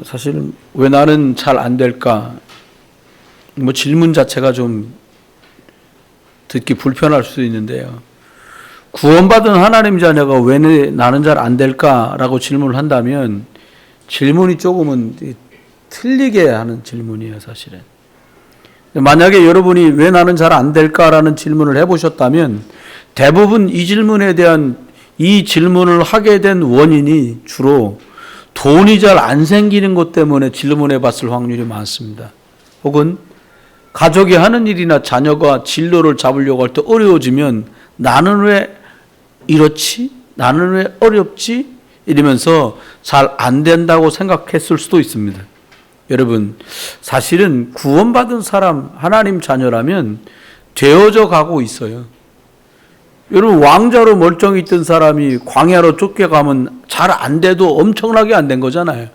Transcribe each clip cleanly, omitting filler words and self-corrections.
사실 왜 나는 잘 안 될까? 뭐 질문 자체가 좀 듣기 불편할 수도 있는데요. 구원받은 하나님 자녀가 왜 나는 잘 안 될까라고 질문을 한다면 질문이 조금은 틀리게 하는 질문이에요, 사실은. 만약에 여러분이 왜 나는 잘 안 될까라는 질문을 해보셨다면 대부분 이 질문에 대한 이 질문을 하게 된 원인이 주로 돈이 잘 안 생기는 것 때문에 질문해 봤을 확률이 많습니다. 혹은 가족이 하는 일이나 자녀가 진로를 잡으려고 할 때 어려워지면 나는 왜 이렇지? 나는 왜 어렵지? 이러면서 잘 안 된다고 생각했을 수도 있습니다. 여러분, 사실은 구원받은 사람, 하나님 자녀라면 되어져 가고 있어요. 여러분, 왕자로 멀쩡히 있던 사람이 광야로 쫓겨가면 잘 안 돼도 엄청나게 안 된 거잖아요.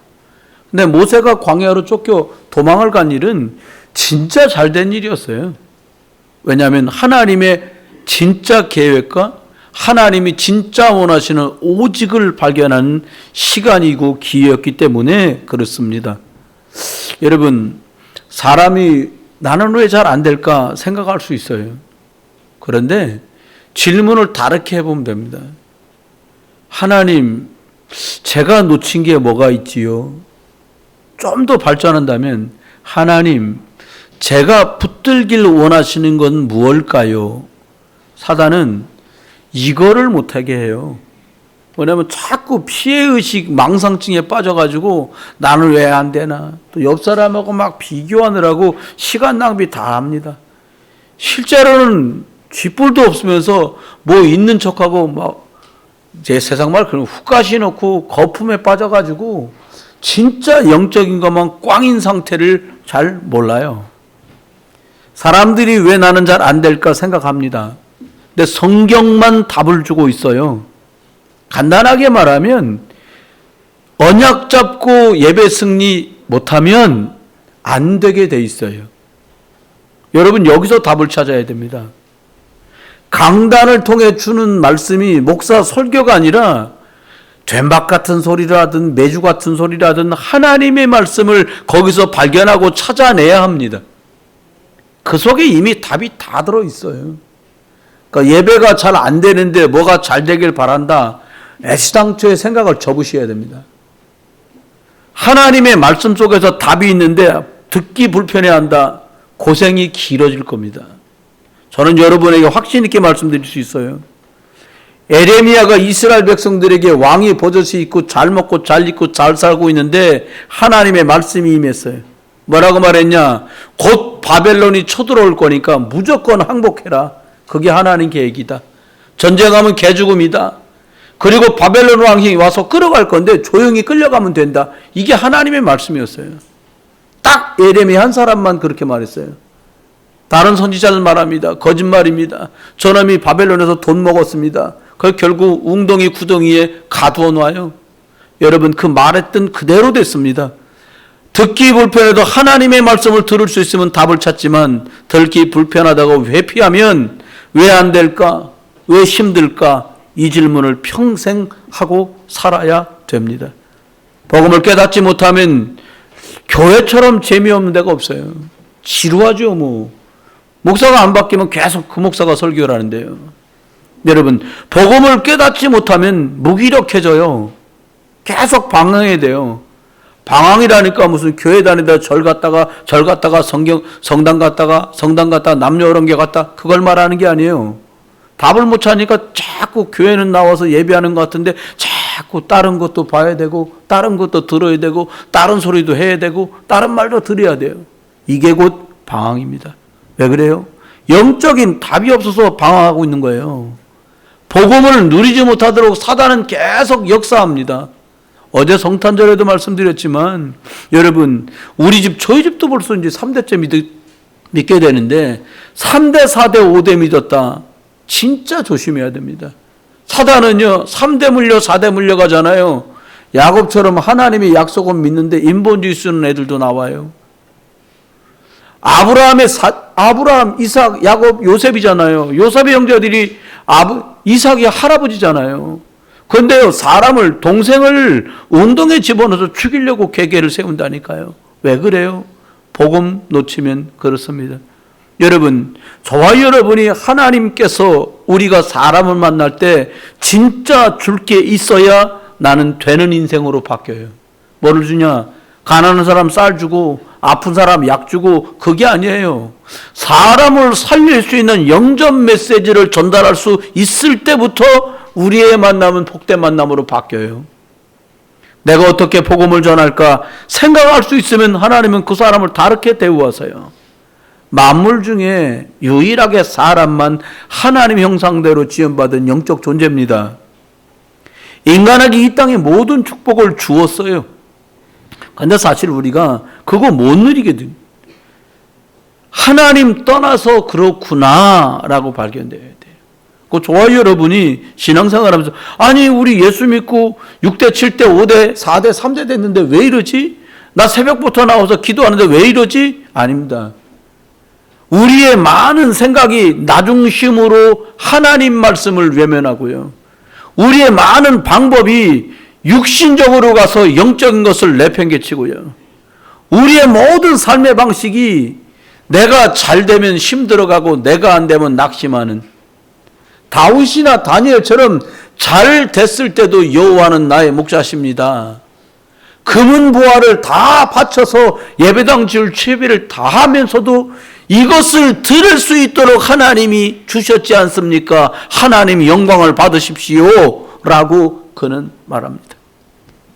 근데 모세가 광야로 쫓겨 도망을 간 일은 진짜 잘 된 일이었어요. 왜냐하면 하나님의 진짜 계획과 하나님이 진짜 원하시는 오직을 발견하는 시간이고 기회였기 때문에 그렇습니다. 여러분, 사람이 나는 왜 잘 안 될까 생각할 수 있어요. 그런데 질문을 다르게 해보면 됩니다. 하나님, 제가 놓친 게 뭐가 있지요? 좀 더 발전한다면 하나님, 제가 붙들길 원하시는 건 무엇일까요? 사단은 이거를 못하게 해요. 왜냐하면 자꾸 피해의식, 망상증에 빠져가지고 나는 왜 안 되나? 또 옆 사람하고 막 비교하느라고 시간 낭비 다 합니다. 실제로는 쥐뿔도 없으면서 뭐 있는 척하고 막 제 세상 말 그런 훅가시 놓고 거품에 빠져가지고 진짜 영적인 것만 꽝인 상태를 잘 몰라요. 사람들이 왜 나는 잘 안 될까 생각합니다. 근데 성경만 답을 주고 있어요. 간단하게 말하면 언약 잡고 예배 승리 못하면 안 되게 돼 있어요. 여러분, 여기서 답을 찾아야 됩니다. 강단을 통해 주는 말씀이 목사 설교가 아니라 된박 같은 소리를 하든 매주 같은 소리를 하든 하나님의 말씀을 거기서 발견하고 찾아내야 합니다. 그 속에 이미 답이 다 들어있어요. 그러니까 예배가 잘 안 되는데 뭐가 잘 되길 바란다. 애시당초의 생각을 접으셔야 됩니다. 하나님의 말씀 속에서 답이 있는데 듣기 불편해한다. 고생이 길어질 겁니다. 저는 여러분에게 확신 있게 말씀드릴 수 있어요. 에레미야가 이스라엘 백성들에게 왕이 버젓이 있고 잘 먹고 잘 입고 잘 살고 있는데 하나님의 말씀이 임했어요. 뭐라고 말했냐? 곧 바벨론이 쳐들어올 거니까 무조건 항복해라. 그게 하나님 계획이다. 전쟁하면 개죽음이다. 그리고 바벨론 왕이 와서 끌어갈 건데 조용히 끌려가면 된다. 이게 하나님의 말씀이었어요. 딱 에레미야 한 사람만 그렇게 말했어요. 다른 선지자는 말합니다. 거짓말입니다. 저놈이 바벨론에서 돈 먹었습니다. 그걸 결국 웅덩이 구덩이에 가두어 놔요. 여러분, 그 말했던 그대로 됐습니다. 듣기 불편해도 하나님의 말씀을 들을 수 있으면 답을 찾지만 듣기 불편하다고 회피하면 왜 안 될까? 왜 힘들까? 이 질문을 평생 하고 살아야 됩니다. 복음을 깨닫지 못하면 교회처럼 재미없는 데가 없어요. 지루하죠, 뭐. 목사가 안 바뀌면 계속 그 목사가 설교를 하는데요. 여러분, 복음을 깨닫지 못하면 무기력해져요. 계속 방황해야 돼요. 방황이라니까 무슨 교회 다니다 절 갔다가 성당 갔다가 남녀 어른계 갔다 그걸 말하는 게 아니에요. 답을 못 찾으니까 자꾸 교회는 나와서 예배하는 것 같은데 자꾸 다른 것도 봐야 되고 다른 것도 들어야 되고 다른 소리도 해야 되고 다른 말도 들어야 돼요. 이게 곧 방황입니다. 왜 그래요? 영적인 답이 없어서 방황하고 있는 거예요. 복음을 누리지 못하도록 사단은 계속 역사합니다. 어제 성탄절에도 말씀드렸지만 여러분, 우리 집 저희 집도 벌써 이제 3대째 믿게 되는데 3대 4대 5대 믿었다. 진짜 조심해야 됩니다. 사단은요 3대 물려 4대 물려가잖아요. 야곱처럼 하나님의 약속은 믿는데 인본주의 쓰는 애들도 나와요. 아브라함, 이삭, 야곱, 요셉이잖아요. 요셉의 형제들이 이삭이 할아버지잖아요. 근데요, 사람을, 동생을 운동에 집어넣어서 죽이려고 계계를 세운다니까요. 왜 그래요? 복음 놓치면 그렇습니다. 여러분, 저와 여러분이 하나님께서 우리가 사람을 만날 때 진짜 줄 게 있어야 나는 되는 인생으로 바뀌어요. 뭐를 주냐? 가난한 사람 쌀 주고 아픈 사람 약 주고 그게 아니에요. 사람을 살릴 수 있는 영접 메시지를 전달할 수 있을 때부터 우리의 만남은 복된 만남으로 바뀌어요. 내가 어떻게 복음을 전할까 생각할 수 있으면 하나님은 그 사람을 다르게 대우하세요. 만물 중에 유일하게 사람만 하나님 형상대로 지음받은 영적 존재입니다. 인간에게 이 땅의 모든 축복을 주었어요. 근데 사실 우리가 그거 못 누리거든. 하나님 떠나서 그렇구나라고 발견돼야 돼요. 그 저와 여러분이 신앙생활하면서 아니 우리 예수 믿고 6대, 7대, 5대, 4대, 3대 됐는데 왜 이러지? 나 새벽부터 나와서 기도하는데 왜 이러지? 아닙니다. 우리의 많은 생각이 나중심으로 하나님 말씀을 외면하고요. 우리의 많은 방법이 육신적으로 가서 영적인 것을 내팽개치고요. 우리의 모든 삶의 방식이 내가 잘 되면 힘들어가고 내가 안 되면 낙심하는, 다윗이나 다니엘처럼 잘 됐을 때도 여호와는 나의 목자십니다. 금은 보화를 다 바쳐서 예배당 지을 채비를 다 하면서도 이것을 들을 수 있도록 하나님이 주셨지 않습니까? 하나님 영광을 받으십시오 라고 그는 말합니다.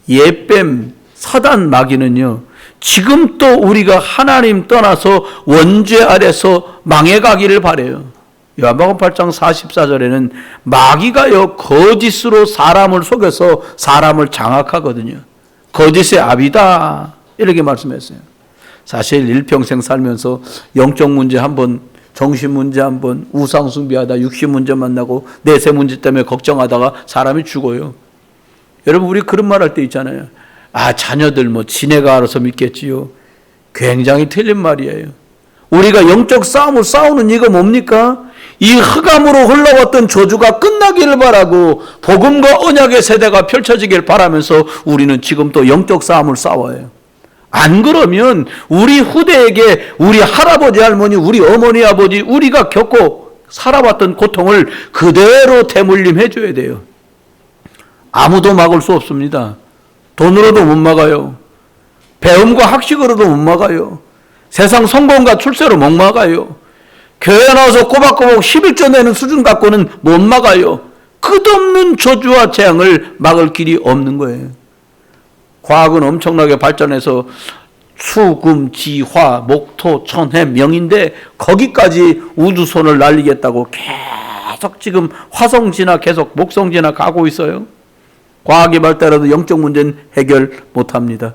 예뱀 사단 마귀는요, 지금 또 우리가 하나님 떠나서 원죄 아래서 망해가기를 바라요. 요한복음 8장 44절에는 마귀가요 거짓으로 사람을 속여서 사람을 장악하거든요. 거짓의 아비다 이렇게 말씀했어요. 사실 일평생 살면서 영적 문제 한 번, 정신 문제 한 번, 우상 숭배하다 육신 문제 만나고 내세 문제 때문에 걱정하다가 사람이 죽어요. 여러분 우리 그런 말 할 때 있잖아요. 아 자녀들 뭐 지네가 알아서 믿겠지요. 굉장히 틀린 말이에요. 우리가 영적 싸움을 싸우는 이유가 뭡니까? 이 흑암으로 흘러왔던 저주가 끝나기를 바라고 복음과 언약의 세대가 펼쳐지길 바라면서 우리는 지금 또 영적 싸움을 싸워요. 안 그러면 우리 후대에게 우리 할아버지 할머니 우리 어머니 아버지 우리가 겪고 살아왔던 고통을 그대로 대물림해 줘야 돼요. 아무도 막을 수 없습니다. 돈으로도 못 막아요. 배움과 학식으로도 못 막아요. 세상 성공과 출세로 못 막아요. 교회 나와서 꼬박꼬박 11조 내는 수준 갖고는 못 막아요. 끝없는 저주와 재앙을 막을 길이 없는 거예요. 과학은 엄청나게 발전해서 수, 금, 지, 화, 목, 토, 천, 해, 명인데 거기까지 우주선을 날리겠다고 계속 지금 화성지나 계속 목성지나 가고 있어요. 과학이 발달해도 영적 문제는 해결 못합니다.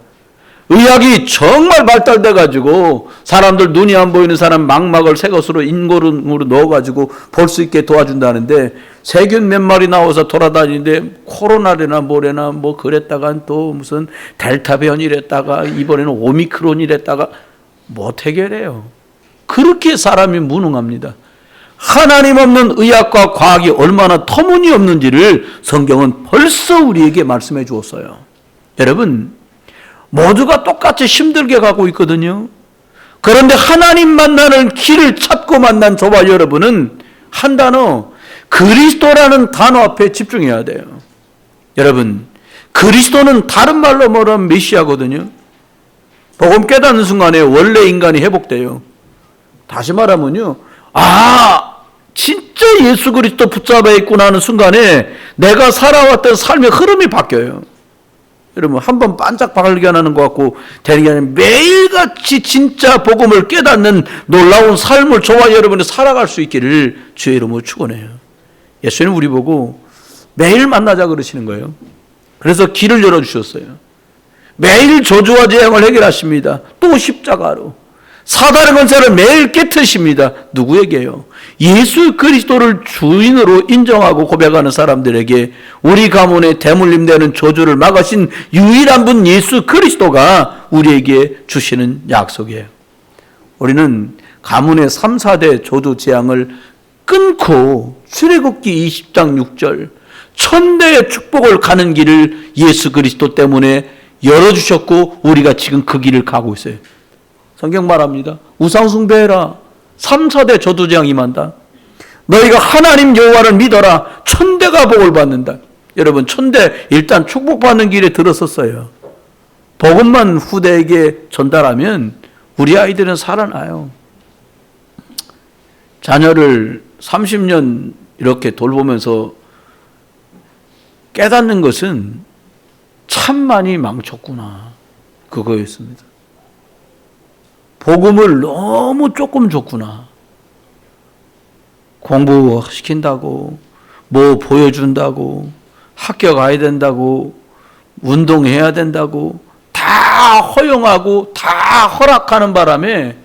의학이 정말 발달돼 가지고 사람들 눈이 안 보이는 사람 망막을 새 것으로 인공으로 넣어 가지고 볼 수 있게 도와준다는데 세균 몇 마리 나와서 돌아다니는데 코로나래나 뭐래나 뭐 그랬다가 또 무슨 델타 변이랬다가 이번에는 오미크론이랬다가 못 해결해요. 그렇게 사람이 무능합니다. 하나님 없는 의학과 과학이 얼마나 터무니없는지를 성경은 벌써 우리에게 말씀해 주었어요. 여러분 모두가 똑같이 힘들게 가고 있거든요. 그런데 하나님 만나는 길을 찾고 만난 저와 여러분은 한 단어, 그리스도라는 단어 앞에 집중해야 돼요. 여러분, 그리스도는 다른 말로 말하면 메시아거든요. 복음 깨닫는 순간에 원래 인간이 회복돼요. 다시 말하면요, 아, 진짜 예수 그리스도 붙잡아 있구나 하는 순간에 내가 살아왔던 삶의 흐름이 바뀌어요. 여러분 한번 반짝 발견하는 것 같고 되는 게 아니라 매일같이 진짜 복음을 깨닫는 놀라운 삶을 저와 여러분이 살아갈 수 있기를 주의 이름으로 축원해요. 예수님 우리 보고 매일 만나자 그러시는 거예요. 그래서 길을 열어주셨어요. 매일 저주와 재앙을 해결하십니다. 또 십자가로 사단의 권세를 매일 깨트십니다. 누구에게요? 예수 그리스도를 주인으로 인정하고 고백하는 사람들에게 우리 가문의 대물림되는 저주를 막으신 유일한 분 예수 그리스도가 우리에게 주시는 약속이에요. 우리는 가문의 3, 4대 저주 재앙을 끊고 출애굽기 20장 6절 천대의 축복을 가는 길을 예수 그리스도 때문에 열어주셨고 우리가 지금 그 길을 가고 있어요. 성경 말합니다. 우상 숭배해라. 3, 4대 저주재앙 임한다. 너희가 하나님 여호와를 믿어라. 천대가 복을 받는다. 여러분, 천대 일단 축복받는 길에 들었었어요. 복음만 후대에게 전달하면 우리 아이들은 살아나요. 자녀를 30년 이렇게 돌보면서 깨닫는 것은 참 많이 망쳤구나, 그거였습니다. 복음을 너무 조금 줬구나. 공부시킨다고, 뭐 보여준다고, 학교 가야 된다고, 운동해야 된다고 다 허용하고 다 허락하는 바람에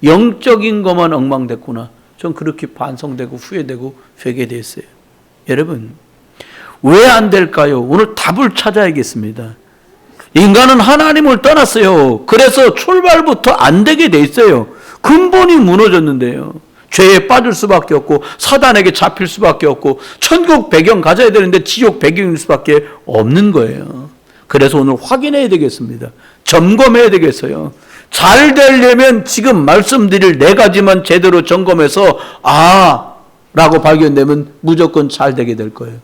영적인 것만 엉망됐구나. 전 그렇게 반성되고 후회되고 회개됐어요. 여러분, 왜 안 될까요? 오늘 답을 찾아야겠습니다. 인간은 하나님을 떠났어요. 그래서 출발부터 안 되게 돼 있어요. 근본이 무너졌는데요. 죄에 빠질 수밖에 없고 사단에게 잡힐 수밖에 없고 천국 배경 가져야 되는데 지옥 배경일 수밖에 없는 거예요. 그래서 오늘 확인해야 되겠습니다. 점검해야 되겠어요. 잘 되려면 지금 말씀드릴 4가지만 제대로 점검해서 라고 발견되면 무조건 잘 되게 될 거예요.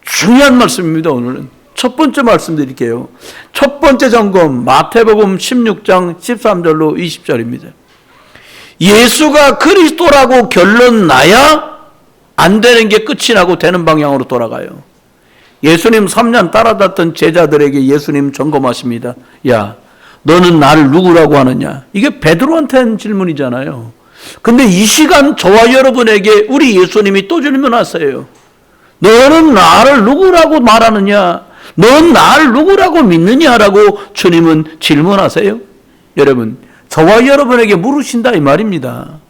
중요한 말씀입니다. 오늘은 첫 번째 말씀드릴게요. 첫 번째 점검, 마태복음 16장 13절로 20절입니다. 예수가 그리스도라고 결론 나야 안 되는 게 끝이 나고 되는 방향으로 돌아가요. 예수님 3년 따라다녔던 제자들에게 예수님 점검하십니다. 야, 너는 나를 누구라고 하느냐? 이게 베드로한테 한 질문이잖아요. 근데 이 시간 저와 여러분에게 우리 예수님이 또 질문하세요. 너는 나를 누구라고 말하느냐? 넌 나를 누구라고 믿느냐라고 주님은 질문하세요. 여러분, 저와 여러분에게 물으신다 이 말입니다.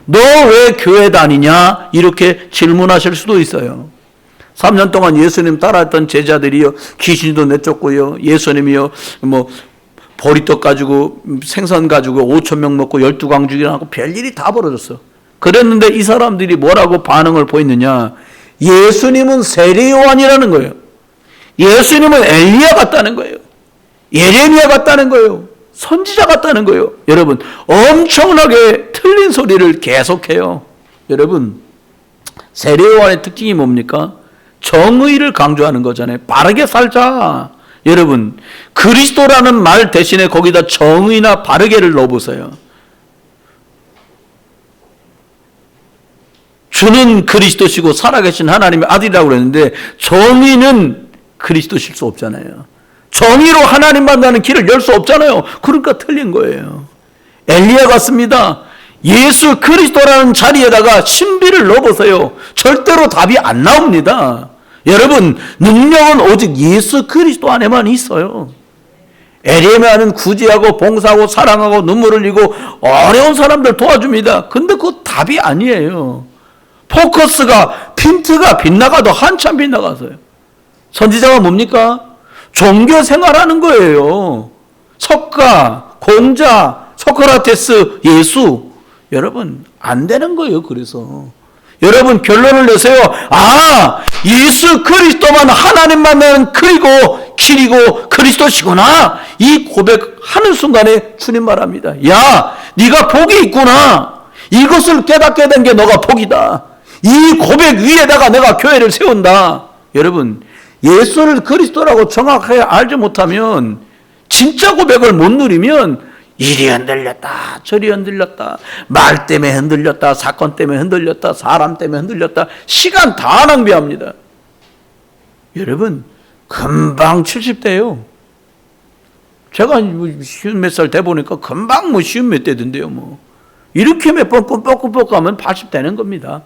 너 왜 교회 다니냐? 이렇게 질문하실 수도 있어요. 3년 동안 예수님 따라했던 제자들이요, 귀신도 내쫓고요, 예수님이요, 보리떡 가지고 생선 가지고 5,000명 먹고 12광 죽이라고 별일이 다 벌어졌어. 그랬는데 이 사람들이 뭐라고 반응을 보였느냐? 예수님은 세례 요한이라는 거예요. 예수님은 엘리야 같다는 거예요. 예레미야 같다는 거예요. 선지자 같다는 거예요. 여러분, 엄청나게 틀린 소리를 계속해요. 여러분, 세례 요한의 특징이 뭡니까? 정의를 강조하는 거잖아요. 바르게 살자. 여러분, 그리스도라는 말 대신에 거기다 정의나 바르게를 넣어보세요. 주는 그리스도시고 살아계신 하나님의 아들이라고 그랬는데 정의는 그리스도실 수 없잖아요. 정의로 하나님 만나는 길을 열 수 없잖아요. 그러니까 틀린 거예요. 엘리야 같습니다. 예수 그리스도라는 자리에다가 신비를 넣어보세요. 절대로 답이 안 나옵니다. 여러분, 능력은 오직 예수 그리스도 안에만 있어요. 에레미야는 구제하고 봉사하고 사랑하고 눈물 흘리고 어려운 사람들 도와줍니다. 근데 그거 답이 아니에요. 포커스가, 핀트가 빗나가도 한참 빗나가서요. 선지자가 뭡니까? 종교 생활하는 거예요. 석가, 공자, 소크라테스, 예수. 여러분, 안 되는 거예요. 그래서 여러분, 결론을 내세요. 예수 그리스도만 하나님 만나는 그리고 길이고 그리스도시구나. 이 고백하는 순간에 주님 말합니다. 야, 네가 복이 있구나. 이것을 깨닫게 된 게 너가 복이다. 이 고백 위에다가 내가 교회를 세운다. 여러분, 예수를 그리스도라고 정확하게 알지 못하면, 진짜 고백을 못 누리면 이리 흔들렸다, 저리 흔들렸다, 말 때문에 흔들렸다, 사건 때문에 흔들렸다, 사람 때문에 흔들렸다, 시간 다 낭비합니다. 여러분, 금방 70대예요. 제가 쉬운 몇 살 돼 보니까 금방 쉬운 몇 대던데요. 이렇게 몇 번 꿈뻑꿈뻑 가면 80 되는 겁니다.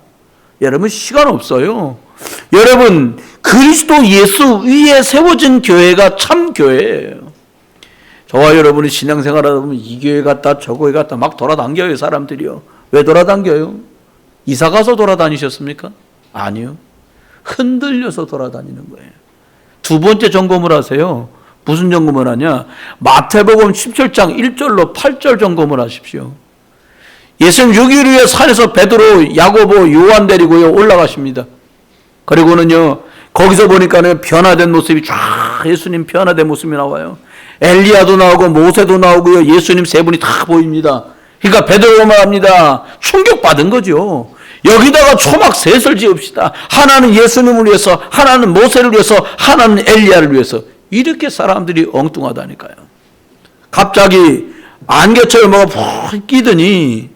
여러분, 시간 없어요. 여러분, 그리스도 예수 위에 세워진 교회가 참 교회예요. 저와 여러분이 신앙생활하다 보면 이 교회 갔다 저 교회 갔다 막 돌아다녀요. 사람들이요. 왜 돌아다녀요? 이사가서 돌아다니셨습니까? 아니요. 흔들려서 돌아다니는 거예요. 두 번째 점검을 하세요. 무슨 점검을 하냐? 마태복음 17장 1절로 8절 점검을 하십시오. 예수님 6일 후에 산에서 베드로, 야고보, 요한 데리고요 올라가십니다. 그리고는요 거기서 보니까는 변화된 모습이 쫙 예수님 변화된 모습이 나와요. 엘리야도 나오고 모세도 나오고요. 예수님 세 분이 다 보입니다. 그러니까 베드로가 말합니다. 충격받은 거죠. 여기다가 초막 셋을 지읍시다. 하나는 예수님을 위해서, 하나는 모세를 위해서, 하나는 엘리야를 위해서. 이렇게 사람들이 엉뚱하다니까요. 갑자기 안개철 뭐가 푹 끼더니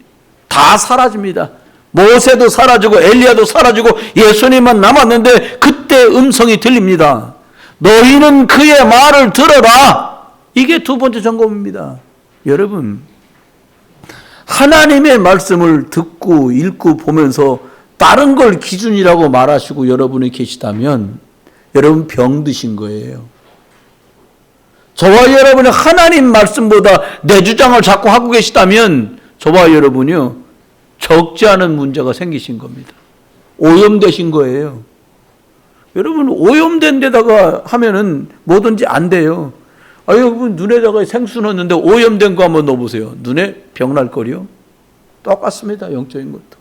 다 사라집니다. 모세도 사라지고 엘리야도 사라지고 예수님만 남았는데 그때 음성이 들립니다. 너희는 그의 말을 들어라. 이게 두 번째 점검입니다. 여러분, 하나님의 말씀을 듣고 읽고 보면서 다른 걸 기준이라고 말하시고 여러분이 계시다면 여러분 병드신 거예요. 저와 여러분이 하나님 말씀보다 내 주장을 자꾸 하고 계시다면 저와 여러분이요 적지 않은 문제가 생기신 겁니다. 오염되신 거예요. 여러분 오염된 데다가 하면은 뭐든지 안 돼요. 여러분 눈에다가 생수 넣었는데 오염된 거 한번 넣어보세요. 눈에 병 날 거리요? 똑같습니다. 영적인 것도.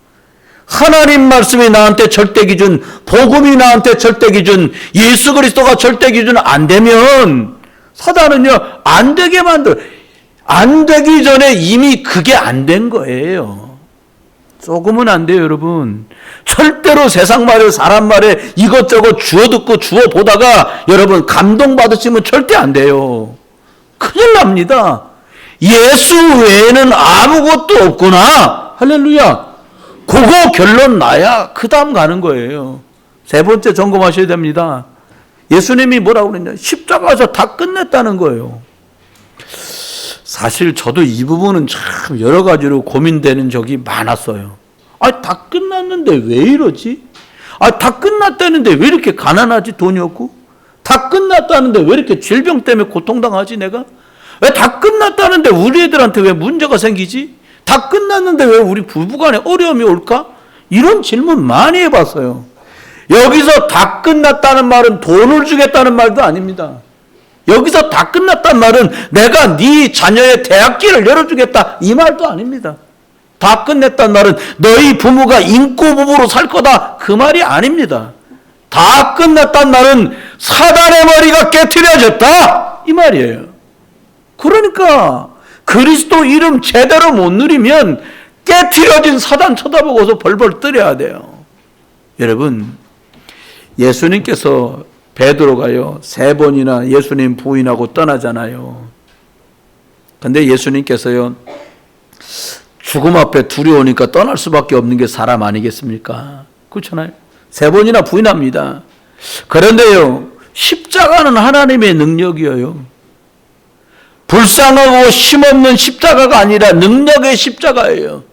하나님 말씀이 나한테 절대 기준, 복음이 나한테 절대 기준, 예수 그리스도가 절대 기준 안 되면 사단은요 안 되게 안 되기 전에 이미 그게 안 된 거예요. 조금은 안 돼요, 여러분. 절대로 세상 말에 사람 말에 이것저것 주워 듣고 주워 보다가 여러분 감동받으시면 절대 안 돼요. 큰일 납니다. 예수 외에는 아무것도 없구나. 할렐루야. 그거 결론 나야 그 다음 가는 거예요. 세 번째 점검하셔야 됩니다. 예수님이 뭐라고 그랬냐? 십자가에서 다 끝냈다는 거예요. 사실 저도 이 부분은 참 여러 가지로 고민되는 적이 많았어요. 다 끝났는데 왜 이러지? 다 끝났다는데 왜 이렇게 가난하지? 돈이 없고? 다 끝났다는데 왜 이렇게 질병 때문에 고통당하지 내가? 왜 다 끝났다는데 우리 애들한테 왜 문제가 생기지? 다 끝났는데 왜 우리 부부간에 어려움이 올까? 이런 질문 많이 해봤어요. 여기서 다 끝났다는 말은 돈을 주겠다는 말도 아닙니다. 여기서 다 끝났단 말은 내가 네 자녀의 대학길을 열어주겠다 이 말도 아닙니다. 다 끝냈단 말은 너희 부모가 인고 부부로 살 거다 그 말이 아닙니다. 다 끝났단 말은 사단의 머리가 깨트려졌다 이 말이에요. 그러니까 그리스도 이름 제대로 못 누리면 깨트려진 사단 쳐다보고서 벌벌 떨어야 돼요. 여러분 예수님께서 베드로가요 3번이나 예수님 부인하고 떠나잖아요. 근데 예수님께서요 죽음 앞에 두려우니까 떠날 수밖에 없는 게 사람 아니겠습니까? 그렇잖아요. 3번이나 부인합니다. 그런데요 십자가는 하나님의 능력이에요. 불쌍하고 힘없는 십자가가 아니라 능력의 십자가예요.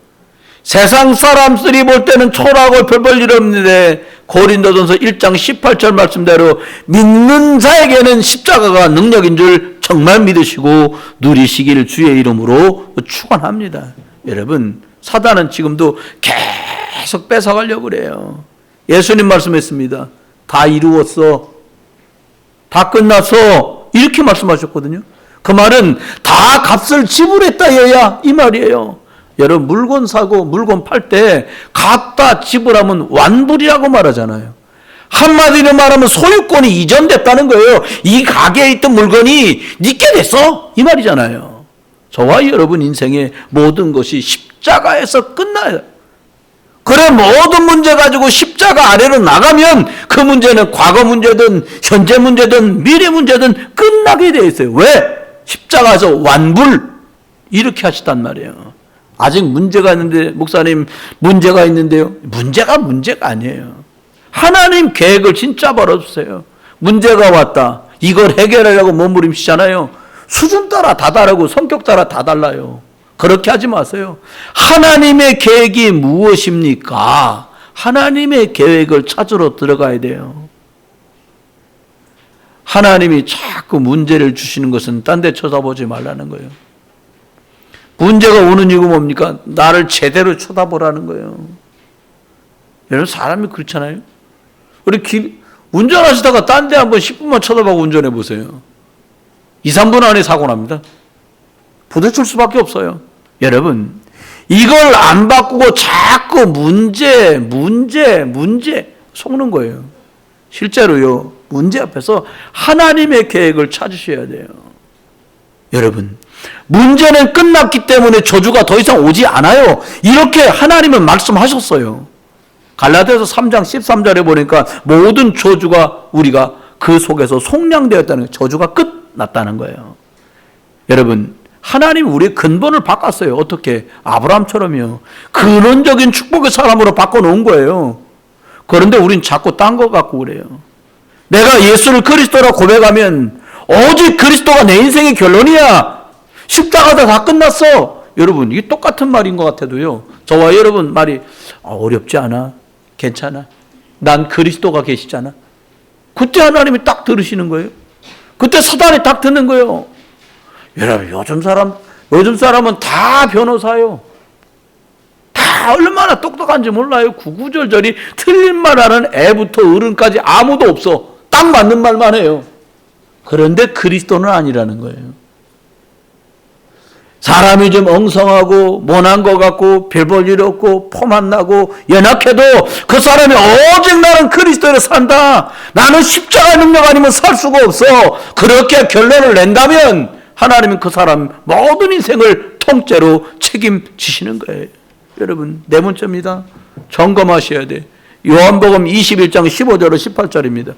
세상 사람들이 볼 때는 초라하고 별 볼 일 없는데 고린도전서 1장 18절 말씀대로 믿는 자에게는 십자가가 능력인 줄 정말 믿으시고 누리시길 주의 이름으로 축원합니다. 여러분 사단은 지금도 계속 뺏어가려고 그래요. 예수님 말씀했습니다. 다 이루었어. 다 끝났어. 이렇게 말씀하셨거든요. 그 말은 다 값을 지불했다 얘야 이 말이에요. 여러분 물건 사고 물건 팔 때 갖다 지불하면 완불이라고 말하잖아요. 한마디로 말하면 소유권이 이전됐다는 거예요. 이 가게에 있던 물건이 네게 됐어 이 말이잖아요. 저와 여러분 인생의 모든 것이 십자가에서 끝나요. 그래 모든 문제 가지고 십자가 아래로 나가면 그 문제는 과거 문제든 현재 문제든 미래 문제든 끝나게 돼 있어요. 왜? 십자가에서 완불 이렇게 하시단 말이에요. 아직 문제가 있는데 목사님 문제가 있는데요. 문제가 아니에요. 하나님 계획을 진짜 벌어주세요. 문제가 왔다. 이걸 해결하려고 몸부림치잖아요. 수준 따라 다 다르고 성격 따라 다 달라요. 그렇게 하지 마세요. 하나님의 계획이 무엇입니까? 하나님의 계획을 찾으러 들어가야 돼요. 하나님이 자꾸 문제를 주시는 것은 딴 데 쳐다보지 말라는 거예요. 문제가 오는 이유가 뭡니까? 나를 제대로 쳐다보라는 거예요. 여러분 사람이 그렇잖아요. 우리 운전하시다가 딴 데 한번 10분만 쳐다보고 운전해 보세요. 2, 3분 안에 사고 납니다. 부딪힐 수밖에 없어요. 여러분 이걸 안 바꾸고 자꾸 문제 속는 거예요. 실제로요, 문제 앞에서 하나님의 계획을 찾으셔야 돼요. 여러분, 문제는 끝났기 때문에 저주가 더 이상 오지 않아요. 이렇게 하나님은 말씀하셨어요. 갈라디아서 3장 13절에 보니까 모든 저주가 우리가 그 속에서 속량되었다는 거예요. 저주가 끝났다는 거예요. 여러분, 하나님 우리의 근본을 바꿨어요. 어떻게? 아브라함처럼요. 근원적인 축복의 사람으로 바꿔놓은 거예요. 그런데 우린 자꾸 딴 거 갖고 그래요. 내가 예수를 그리스도라 고백하면 오직 그리스도가 내 인생의 결론이야. 십자가다 다 끝났어. 여러분, 이게 똑같은 말인 것 같아도요, 저와 여러분 말이 어렵지 않아? 괜찮아? 난 그리스도가 계시잖아. 그때 하나님이 딱 들으시는 거예요. 그때 사단이 딱 듣는 거예요. 여러분, 요즘 사람은 다 변호사요. 다 얼마나 똑똑한지 몰라요. 구구절절이 틀린 말 하는 애부터 어른까지 아무도 없어. 딱 맞는 말만 해요. 그런데 그리스도는 아니라는 거예요. 사람이 좀 엉성하고 모난 것 같고 별 볼 일 없고 폼 나고 연약해도 그 사람이 오직 나는 그리스도로 산다. 나는 십자가 능력 아니면 살 수가 없어. 그렇게 결론을 낸다면 하나님은 그 사람 모든 인생을 통째로 책임지시는 거예요. 여러분, 네 번째입니다. 점검하셔야 돼. 요한복음 21장 15절로 18절입니다.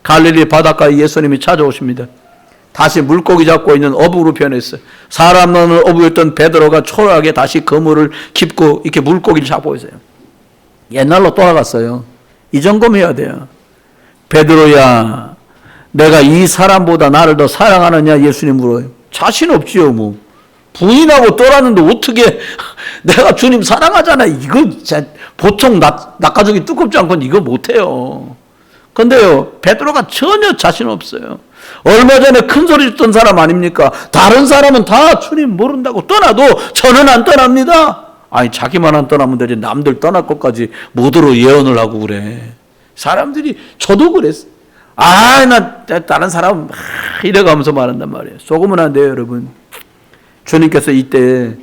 갈릴리 바닷가에 예수님이 찾아오십니다. 다시 물고기 잡고 있는 어부로 변했어요. 사람 넣는 어부였던 베드로가 초라하게 다시 그물을 깁고 이렇게 물고기를 잡고 있어요. 옛날로 돌아갔어요. 이 점검해야 돼요. 베드로야, 내가 이 사람보다 나를 더 사랑하느냐? 예수님 물어요. 자신 없지요, 뭐. 부인하고 떠났는데 어떻게 내가 주님 사랑하잖아. 이거 진짜 보통 낙가족이 두껍지 않고는 이거 못해요. 근데요, 베드로가 전혀 자신 없어요. 얼마 전에 큰 소리 듣던 사람 아닙니까? 다른 사람은 다 주님 모른다고 떠나도 저는 안 떠납니다. 아니, 자기만 안 떠나면 되지 남들 떠날 것까지 못으로 예언을 하고 그래. 사람들이, 저도 그랬어요. 나 다른 사람 이래가면서 말한단 말이에요. 속으면 안 돼요, 여러분. 주님께서 이때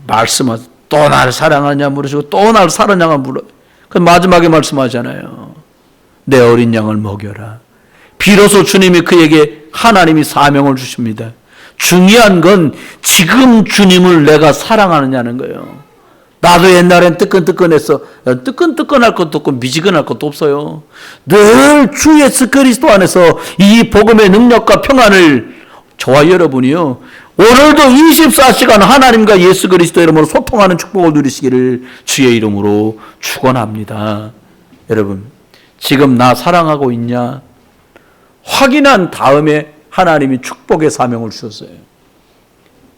말씀하세요. 또 날 사랑하냐 물으시고 또 날 사랑하냐 물어요. 그 마지막에 말씀하잖아요. 내 어린 양을 먹여라. 비로소 주님이 그에게 하나님이 사명을 주십니다. 중요한 건 지금 주님을 내가 사랑하느냐는 거예요. 나도 옛날엔 뜨끈뜨끈했어. 뜨끈뜨끈할 것도 없고 미지근할 것도 없어요. 늘 주 예수 그리스도 안에서 이 복음의 능력과 평안을 저와 여러분이요, 오늘도 24시간 하나님과 예수 그리스도 이름으로 소통하는 축복을 누리시기를 주의 이름으로 축원합니다. 여러분, 지금 나 사랑하고 있냐? 확인한 다음에 하나님이 축복의 사명을 주셨어요.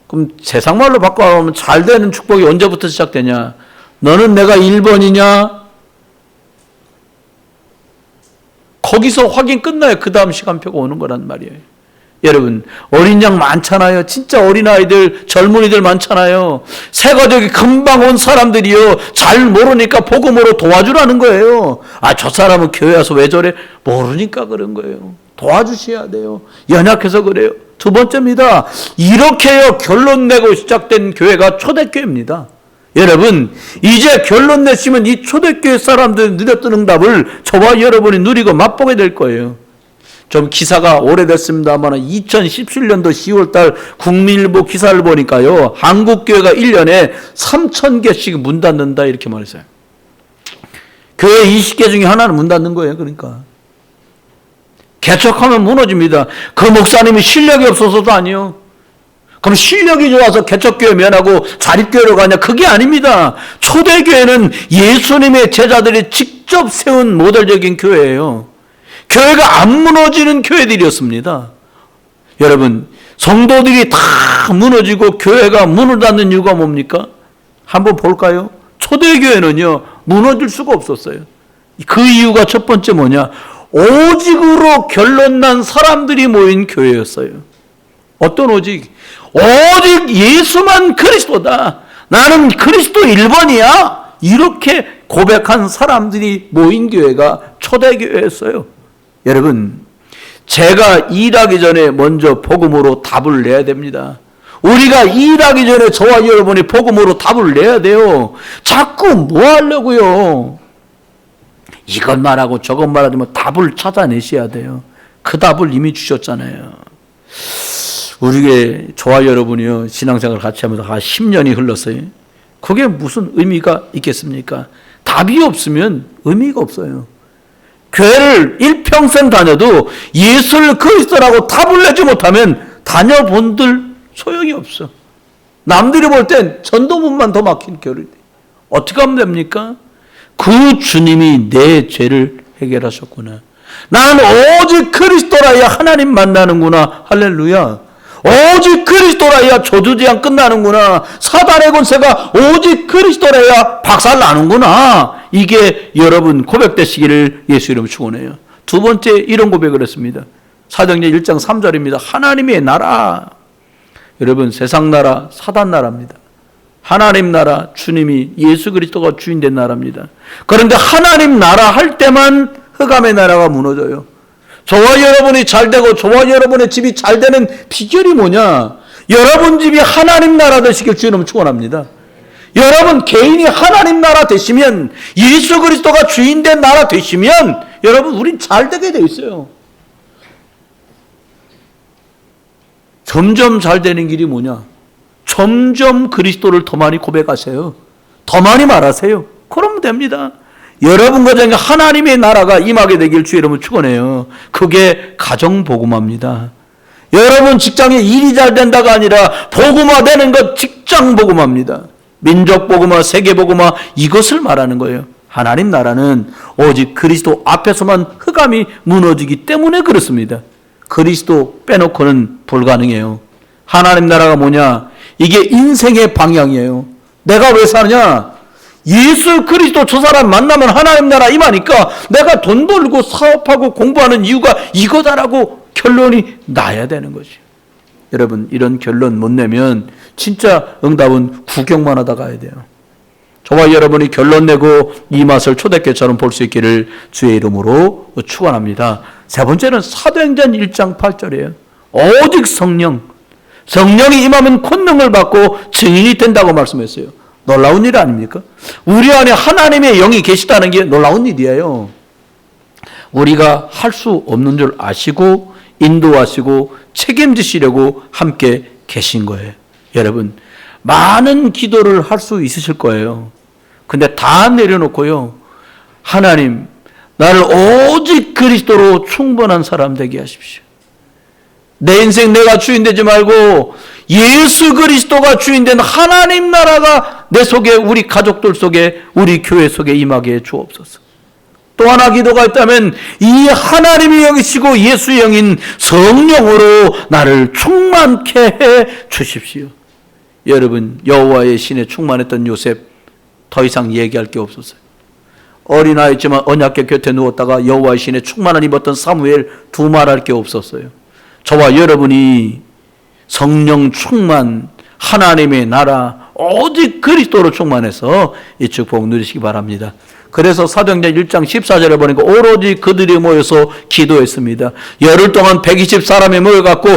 그럼 세상말로 바꿔보면 잘 되는 축복이 언제부터 시작되냐? 너는 내가 1번이냐? 거기서 확인 끝나야 그 다음 시간표가 오는 거란 말이에요. 여러분, 어린 양 많잖아요. 진짜 어린아이들, 젊은이들 많잖아요. 새가족이 금방 온 사람들이요, 잘 모르니까 복음으로 도와주라는 거예요. 저 사람은 교회 와서 왜 저래? 모르니까 그런 거예요. 도와주셔야 돼요. 연약해서 그래요. 두 번째입니다. 이렇게요, 결론 내고 시작된 교회가 초대교회입니다. 여러분, 이제 결론 내시면 이 초대교회 사람들이 누렸던 응답을 저와 여러분이 누리고 맛보게 될 거예요. 좀 기사가 오래됐습니다만 2017년도 10월달 국민일보 기사를 보니까요, 한국교회가 1년에 3,000개씩 문 닫는다 이렇게 말했어요. 교회 20개 중에 하나는 문 닫는 거예요. 그러니까 개척하면 무너집니다. 그 목사님이 실력이 없어서도 아니요. 그럼 실력이 좋아서 개척교회 면하고 자립교회로 가냐? 그게 아닙니다. 초대교회는 예수님의 제자들이 직접 세운 모델적인 교회예요. 교회가 안 무너지는 교회들이었습니다. 여러분, 성도들이 다 무너지고 교회가 문을 닫는 이유가 뭡니까? 한번 볼까요? 초대교회는요, 무너질 수가 없었어요. 그 이유가 첫 번째 뭐냐? 오직으로 결론난 사람들이 모인 교회였어요. 어떤 오직? 오직 예수만 그리스도다. 나는 그리스도 1번이야. 이렇게 고백한 사람들이 모인 교회가 초대교회였어요. 여러분, 제가 일하기 전에 먼저 복음으로 답을 내야 됩니다. 우리가 일하기 전에 저와 여러분이 복음으로 답을 내야 돼요. 자꾸 뭐 하려고요? 이것 말하고 저것 말하지 뭐 답을 찾아내셔야 돼요. 그 답을 이미 주셨잖아요. 우리의 저와 여러분이요, 신앙생활 같이 하면서 10년이 흘렀어요. 그게 무슨 의미가 있겠습니까? 답이 없으면 의미가 없어요. 교회를 일평생 다녀도 예수를 그리스도라고 답을 내지 못하면 다녀본들 소용이 없어. 남들이 볼 땐 전도문만 더 막힌 교회를. 어떻게 하면 됩니까? 그 주님이 내 죄를 해결하셨구나. 나는 오직 그리스도라야 하나님 만나는구나. 할렐루야. 오직 그리스도라야 저주제한 끝나는구나. 사단의 권세가 오직 그리스도라야 박살나는구나. 이게 여러분 고백되시기를 예수 이름으로 축원해요. 두 번째 이런 고백을 했습니다. 사도행전 1장 3절입니다. 하나님의 나라. 여러분 세상 나라 사단 나라입니다. 하나님 나라 주님이 예수 그리스도가 주인된 나라입니다. 그런데 하나님 나라 할 때만 흑암의 나라가 무너져요. 저와 여러분이 잘 되고 저와 여러분의 집이 잘 되는 비결이 뭐냐? 여러분 집이 하나님 나라 되시길 주님 축원합니다. 여러분 개인이 하나님 나라 되시면, 예수 그리스도가 주인된 나라 되시면 여러분 우린 잘 되게 돼 있어요. 점점 잘 되는 길이 뭐냐? 점점 그리스도를 더 많이 고백하세요. 더 많이 말하세요. 그러면 됩니다. 여러분 가정에 하나님의 나라가 임하게 되길 주의 이름으로 축원해요. 그게 가정복음화입니다. 여러분 직장에 일이 잘 된다가 아니라 복음화되는 것 직장 복음화입니다. 민족 복음화, 세계 복음화, 이것을 말하는 거예요. 하나님 나라는 오직 그리스도 앞에서만 흑암이 무너지기 때문에 그렇습니다. 그리스도 빼놓고는 불가능해요. 하나님 나라가 뭐냐? 이게 인생의 방향이에요. 내가 왜 사느냐? 예수 그리스도 저 사람 만나면 하나님 나라 임하니까 내가 돈 벌고 사업하고 공부하는 이유가 이거다라고 결론이 나야 되는 거죠. 여러분 이런 결론 못 내면 진짜 응답은 구경만 하다 가야 돼요. 저와 여러분이 결론 내고 이 맛을 초대교회처럼 볼 수 있기를 주의 이름으로 축원합니다. 세 번째는 사도행전 1장 8절이에요. 오직 성령이 임하면 권능을 받고 증인이 된다고 말씀했어요. 놀라운 일 아닙니까? 우리 안에 하나님의 영이 계시다는 게 놀라운 일이에요. 우리가 할 수 없는 줄 아시고 인도하시고 책임지시려고 함께 계신 거예요. 여러분 많은 기도를 할 수 있으실 거예요. 근데 다 내려놓고요, 하나님 나를 오직 그리스도로 충분한 사람 되게 하십시오. 내 인생 내가 주인 되지 말고 예수 그리스도가 주인된 하나님 나라가 내 속에, 우리 가족들 속에, 우리 교회 속에 임하게 해 주옵소서. 또 하나 기도가 있다면 이 하나님의 영이시고 예수의 영인 성령으로 나를 충만케 해 주십시오. 여러분 여호와의 신에 충만했던 요셉 더 이상 얘기할 게 없었어요. 어린아이였지만 언약궤 곁에 누웠다가 여호와의 신에 충만한 입었던 사무엘 두말할 게 없었어요. 저와 여러분이 성령 충만, 하나님의 나라, 오직 그리스도로 충만해서 이 축복 누리시기 바랍니다. 그래서 사도행전 1장 14절에 보니까 오로지 그들이 모여서 기도했습니다. 열흘 동안 120사람이 모여갖고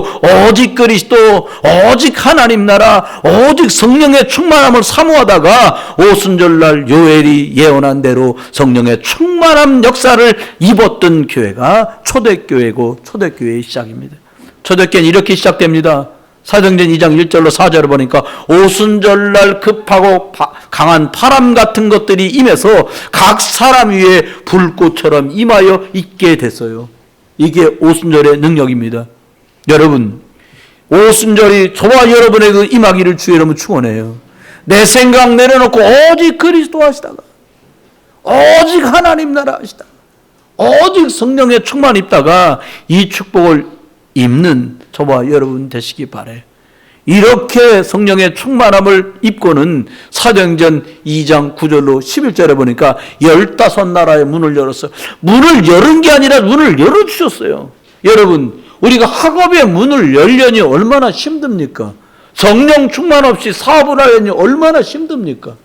오직 그리스도, 오직 하나님 나라, 오직 성령의 충만함을 사모하다가 오순절날 요엘이 예언한 대로 성령의 충만함 역사를 입었던 교회가 초대교회고 초대교회의 시작입니다. 초대교회는 이렇게 시작됩니다. 사도행전 2장 1절로 4절을 보니까 오순절날 급하고 강한 바람 같은 것들이 임해서 각 사람 위에 불꽃처럼 임하여 있게 됐어요. 이게 오순절의 능력입니다. 여러분 오순절이 저와 여러분의 그 임하기를 주의 이름으로 축원해요. 내 생각 내려놓고 오직 그리스도 하시다가, 오직 하나님 나라 하시다가, 오직 성령의 충만 입다가 이 축복을 입는 저와 여러분 되시기 바라요. 이렇게 성령의 충만함을 입고는 사도행전 2장 9절로 11절에 보니까 15나라의 문을 열었어요. 문을 열은 게 아니라 문을 열어주셨어요. 여러분 우리가 학업의 문을 열려니 얼마나 힘듭니까? 성령 충만 없이 사업을 하려니 얼마나 힘듭니까?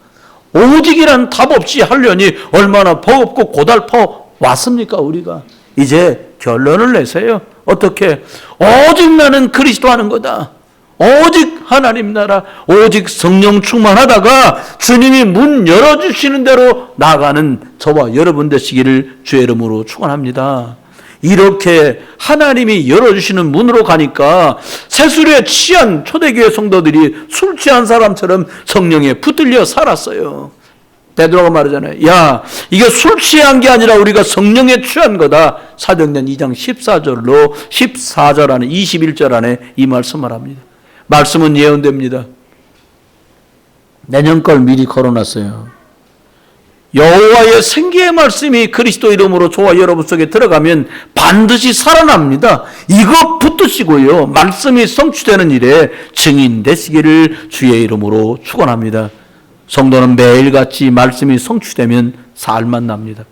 오직이란 답 없이 하려니 얼마나 버겁고 고달퍼 왔습니까? 우리가 이제 결론을 내세요. 어떻게? 오직 나는 그리스도 하는 거다. 오직 하나님 나라, 오직 성령 충만하다가 주님이 문 열어주시는 대로 나아가는 저와 여러분 되시기를 주의 이름으로 축원합니다. 이렇게 하나님이 열어주시는 문으로 가니까 새술에 취한 초대교회 성도들이 술 취한 사람처럼 성령에 붙들려 살았어요. 베드로가 말하잖아요. 야, 이게 술 취한 게 아니라 우리가 성령에 취한 거다. 사도행전 2장 14절 안에 21절 안에 이 말씀을 합니다. 말씀은 예언됩니다. 내년 걸 미리 걸어놨어요. 여호와의 생기의 말씀이 그리스도 이름으로 저와 여러분 속에 들어가면 반드시 살아납니다. 이거 붙드시고요. 말씀이 성취되는 일에 증인 되시기를 주의 이름으로 축원합니다. 성도는 매일같이 말씀이 성취되면 살만 납니다.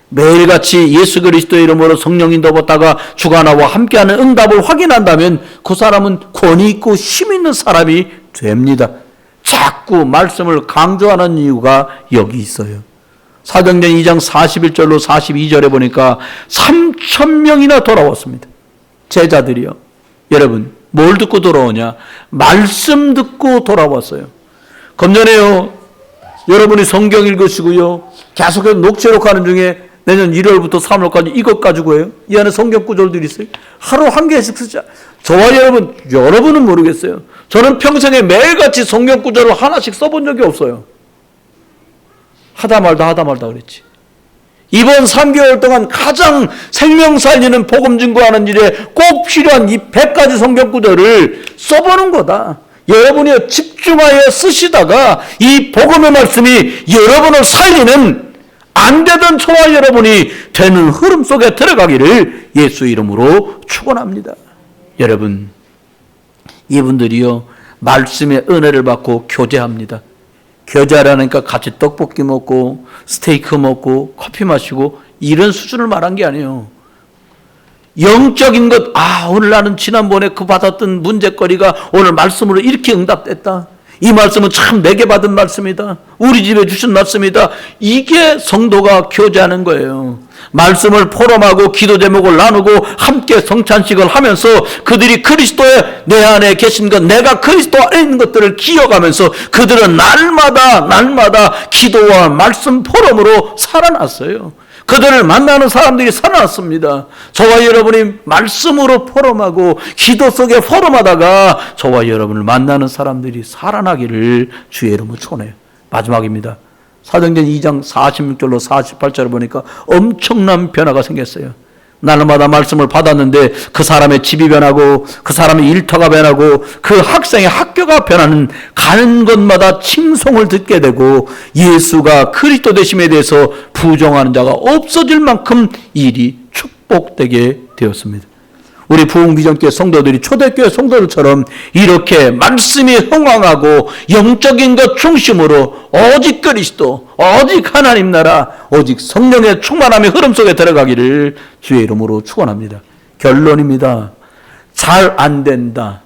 매일같이 예수 그리스도의 이름으로 성령인도 받다가 주관하와 함께하는 응답을 확인한다면 그 사람은 권위 있고 힘 있는 사람이 됩니다. 자꾸 말씀을 강조하는 이유가 여기 있어요. 사도행전 2장 41절로 42절에 보니까 3,000명이나 돌아왔습니다. 제자들이요. 여러분, 뭘 듣고 돌아오냐? 말씀 듣고 돌아왔어요. 검전에요. 여러분이 성경 읽으시고요. 계속해서 녹취록하는 중에 내년 1월부터 3월까지 이것 가지고 해요. 이 안에 성경 구절들이 있어요. 하루 한 개씩 쓰자. 저와 여러분은 모르겠어요. 저는 평생에 매일같이 성경 구절을 하나씩 써본 적이 없어요. 하다 말다 그랬지. 이번 3개월 동안 가장 생명 살리는 복음 증거하는 일에 꼭 필요한 이 100가지 성경 구절을 써보는 거다. 여러분이 집중하여 쓰시다가 이 복음의 말씀이 여러분을 살리는 안 되던 저와 여러분이 되는 흐름 속에 들어가기를 예수 이름으로 축원합니다. 여러분, 이분들이요 말씀의 은혜를 받고 교제합니다. 교제하라니까 같이 떡볶이 먹고 스테이크 먹고 커피 마시고 이런 수준을 말한 게 아니에요. 영적인 것, 오늘 나는 지난번에 그 받았던 문제거리가 오늘 말씀으로 이렇게 응답됐다. 이 말씀은 참 내게 받은 말씀이다. 우리 집에 주신 말씀이다. 이게 성도가 교제하는 거예요. 말씀을 포럼하고 기도 제목을 나누고 함께 성찬식을 하면서 그들이 그리스도의 내 안에 계신 것, 내가 그리스도 안에 있는 것들을 기억하면서 그들은 날마다 기도와 말씀 포럼으로 살아났어요. 그들을 만나는 사람들이 살아났습니다. 저와 여러분이 말씀으로 포럼하고 기도 속에 포럼하다가 저와 여러분을 만나는 사람들이 살아나기를 주의 이름으로 축원해요. 마지막입니다. 사도행전 2장 46절로 48절을 보니까 엄청난 변화가 생겼어요. 날마다 말씀을 받았는데 그 사람의 집이 변하고 그 사람의 일터가 변하고 그 학생의 학교가 변하는 가는 곳마다 칭송을 듣게 되고 예수가 그리스도 되심에 대해서 부정하는 자가 없어질 만큼 일이 축복되게 되었습니다. 우리 부흥비전교회 성도들이 초대교회 성도들처럼 이렇게 말씀이 흥왕하고 영적인 것 중심으로 오직 그리스도, 오직 하나님 나라, 오직 성령의 충만함의 흐름 속에 들어가기를 주의 이름으로 축원합니다. 결론입니다. 잘 안 된다.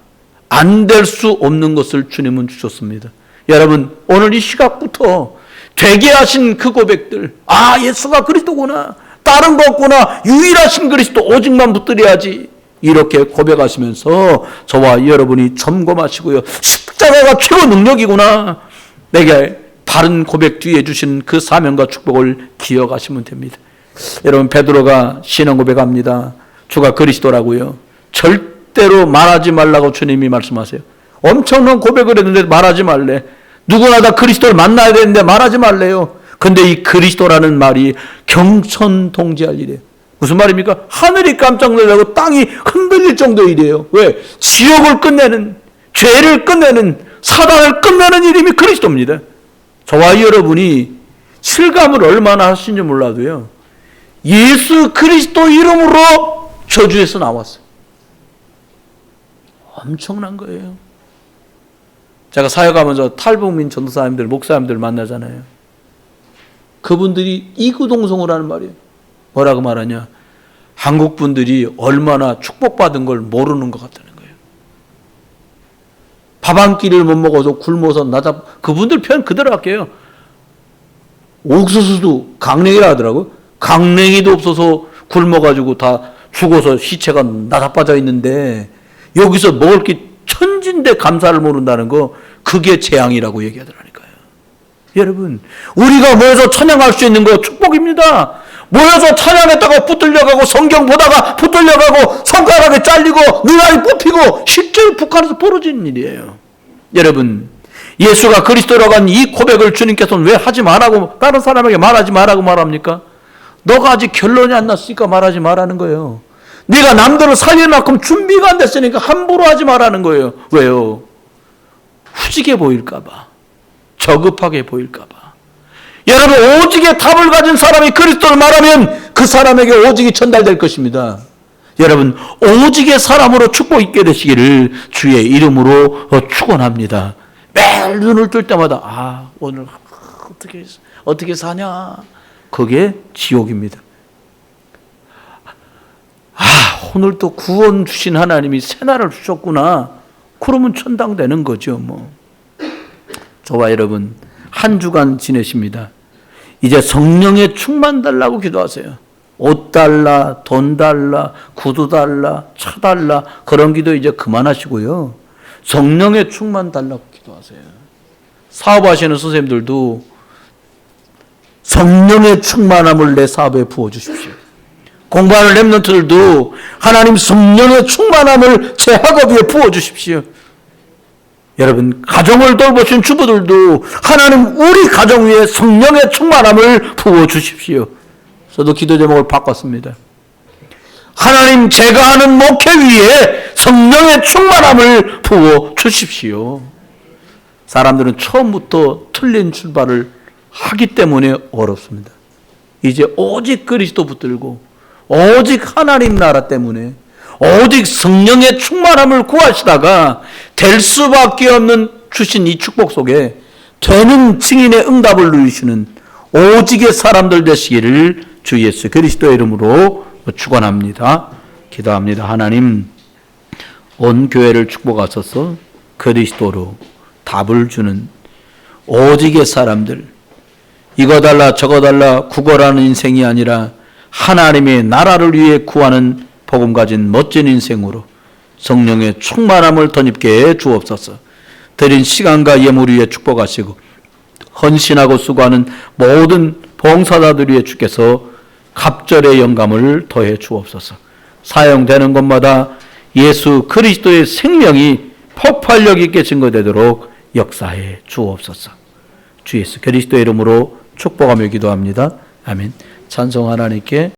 안 될 수 없는 것을 주님은 주셨습니다. 여러분, 오늘 이 시각부터 되게 하신 그 고백들, 예수가 그리스도구나, 다른 거 없구나, 유일하신 그리스도 오직만 붙들어야지, 이렇게 고백하시면서 저와 여러분이 점검하시고요. 십자가가 최고 능력이구나. 내게 바른 고백 뒤에 주신 그 사명과 축복을 기억하시면 됩니다. 여러분, 베드로가 신앙 고백합니다. 주가 그리스도라고요. 절대로 말하지 말라고 주님이 말씀하세요. 엄청난 고백을 했는데 말하지 말래. 누구나 다 그리스도를 만나야 되는데 말하지 말래요. 근데 이 그리스도라는 말이 경천동지할 일이에요. 무슨 말입니까? 하늘이 깜짝 놀라고 땅이 흔들릴 정도의 일이에요. 왜? 지옥을 끝내는, 죄를 끝내는, 사단을 끝내는 이름이 그리스도입니다. 저와 여러분이 실감을 얼마나 하신지 몰라도요, 예수 그리스도 이름으로 저주에서 나왔어요. 엄청난 거예요. 제가 사역하면서 탈북민 전도사님들, 목사님들 만나잖아요. 그분들이 이구동성을 하는 말이에요. 뭐라고 말하냐? 한국 분들이 얼마나 축복받은 걸 모르는 것 같다는 거예요. 밥 한 끼를 못 먹어서 굶어서 그분들 표현 그대로 할게요. 옥수수도 강냉이라 하더라고요. 강냉이도 없어서 굶어가지고 다 죽어서 시체가 나자빠져 있는데 여기서 먹을 게 천진데 감사를 모른다는 거, 그게 재앙이라고 얘기하더라니까요. 여러분, 우리가 모여서 찬양할 수 있는 거 축복입니다. 모여서 찬양했다가 붙들려가고 성경 보다가 붙들려가고 손가락에 잘리고 눈알이 뽑히고 실제로 북한에서 벌어지는 일이에요. 여러분, 예수가 그리스도라고 한 이 고백을 주님께서는 왜 하지 말라고, 다른 사람에게 말하지 말라고 말합니까? 너가 아직 결론이 안 났으니까 말하지 말라는 거예요. 네가 남들을 살릴 만큼 준비가 안 됐으니까 함부로 하지 말라는 거예요. 왜요? 후지게 보일까 봐, 저급하게 보일까 봐. 여러분, 오직의 답을 가진 사람이 그리스도를 말하면 그 사람에게 오직이 전달될 것입니다. 여러분, 오직의 사람으로 축복 있게 되시기를 주의 이름으로 축원합니다. 매일 눈을 뜰 때마다 오늘 어떻게 사냐? 그게 지옥입니다. 오늘 또 구원 주신 하나님이 새날을 주셨구나. 그러면 천당 되는 거죠, 뭐. 저와 여러분, 한 주간 지내십니다. 이제 성령의 충만 달라고 기도하세요. 옷 달라, 돈 달라, 구두 달라, 차 달라, 그런 기도 이제 그만하시고요. 성령의 충만 달라고 기도하세요. 사업하시는 선생님들도 성령의 충만함을 내 사업에 부어주십시오. 공부하는 렘넌트들도 하나님 성령의 충만함을 제 학업 위에 부어주십시오. 여러분, 가정을 돌보신 주부들도 하나님 우리 가정 위에 성령의 충만함을 부어주십시오. 저도 기도 제목을 바꿨습니다. 하나님, 제가 하는 목회 위에 성령의 충만함을 부어주십시오. 사람들은 처음부터 틀린 출발을 하기 때문에 어렵습니다. 이제 오직 그리스도 붙들고 오직 하나님 나라 때문에 오직 성령의 충만함을 구하시다가 될 수밖에 없는 주신 이 축복 속에 되는 증인의 응답을 누리시는 오직의 사람들 되시기를 주 예수 그리스도의 이름으로 축원합니다. 기도합니다. 하나님, 온 교회를 축복하소서. 그리스도로 답을 주는 오직의 사람들, 이거 달라 저거 달라 구걸하는 인생이 아니라 하나님의 나라를 위해 구하는 복음 가진 멋진 인생으로 성령의 충만함을 덧입게 해 주옵소서. 드린 시간과 예물 위에 축복하시고 헌신하고 수고하는 모든 봉사자들 위에 주께서 갑절의 영감을 더해 주옵소서. 사용되는 곳마다 예수 그리스도의 생명이 폭발력 있게 증거되도록 역사해 주옵소서. 주 예수 그리스도의 이름으로 축복하며 기도합니다. 아멘. 찬송 하나님께